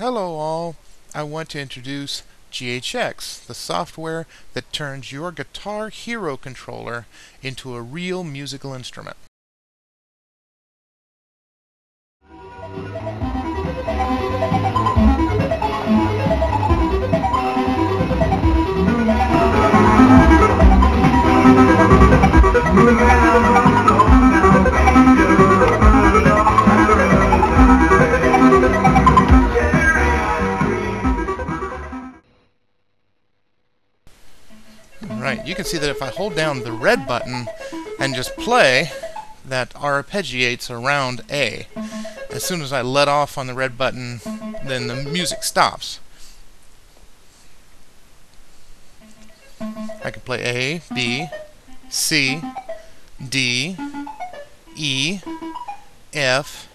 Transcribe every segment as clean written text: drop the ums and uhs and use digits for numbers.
Hello all, I want to introduce GHX, the software that turns your Guitar Hero controller into a real musical instrument. Right, you can see that if I hold down the red button and just play, that arpeggiates around A. As soon as I let off on the red button, then the music stops. I can play A, B, C, D, E, F,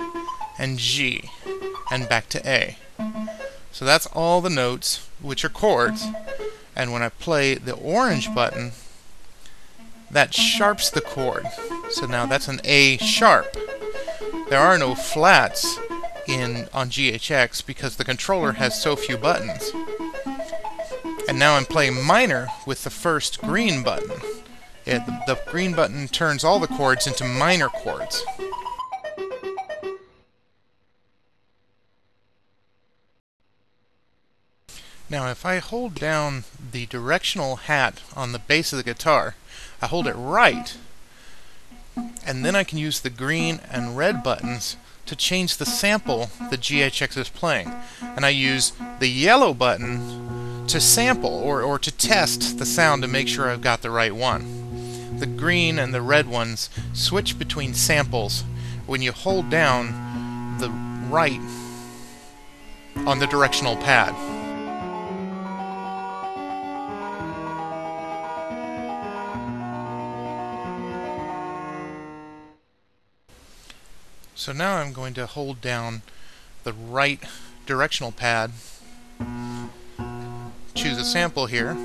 and G, and back to A. So that's all the notes, which are chords. And when I play the orange button, that sharps the chord. So now that's an A sharp. There are no flats on GHX because the controller has so few buttons. And now I'm playing minor with the first green button. The green button turns all the chords into minor chords. Now if I hold down the directional hat on the bass of the guitar, I hold it right, and then I can use the green and red buttons to change the sample the GHX is playing. And I use the yellow button to sample or to test the sound to make sure I've got the right one. The green and the red ones switch between samples when you hold down the right on the directional pad. So now I'm going to hold down the right directional pad, choose a sample here,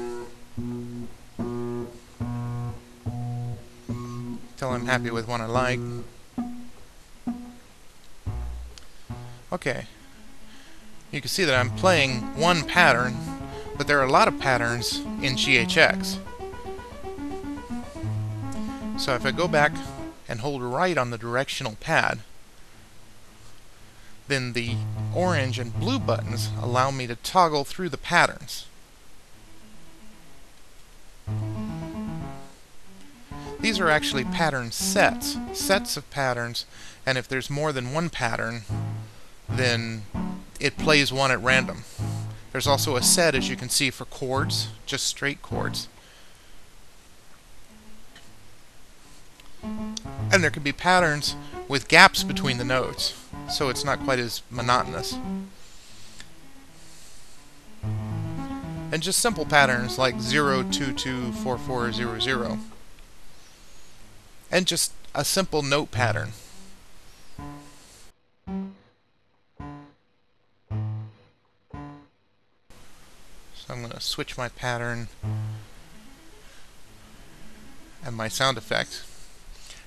until I'm happy with one I like. Okay, you can see that I'm playing one pattern, but there are a lot of patterns in GHX. So if I go back and hold right on the directional pad, then the orange and blue buttons allow me to toggle through the patterns. These are actually pattern sets of patterns, and if there's more than one pattern, then it plays one at random. There's also a set, as you can see, for chords, just straight chords. And there can be patterns with gaps between the notes, so it's not quite as monotonous. And just simple patterns like 0, 2, 2, 4, 4, 0, 0. And just a simple note pattern. So I'm going to switch my pattern and my sound effect.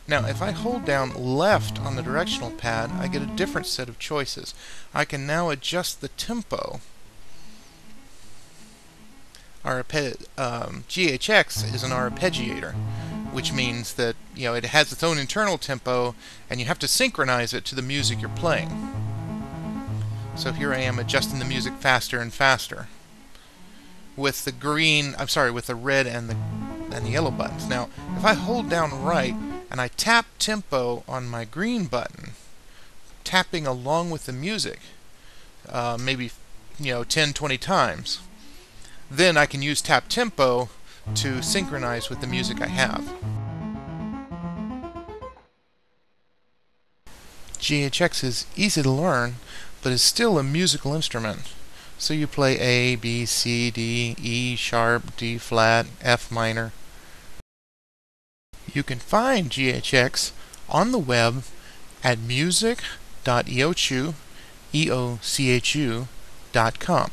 Now, if I hold down left on the directional pad, I get a different set of choices. I can now adjust the tempo. GHX is an arpeggiator, which means that it has its own internal tempo, and you have to synchronize it to the music you're playing. So here I am adjusting the music faster and faster with the red and the yellow buttons. Now, if I hold down right and I tap tempo on my green button, tapping along with the music, maybe 10, 20 times, then I can use tap tempo to synchronize with the music I have. GHX is easy to learn, but is still a musical instrument. So you play A, B, C, D, E sharp, D flat, F minor. You can find GHX on the web at music.eochu.com.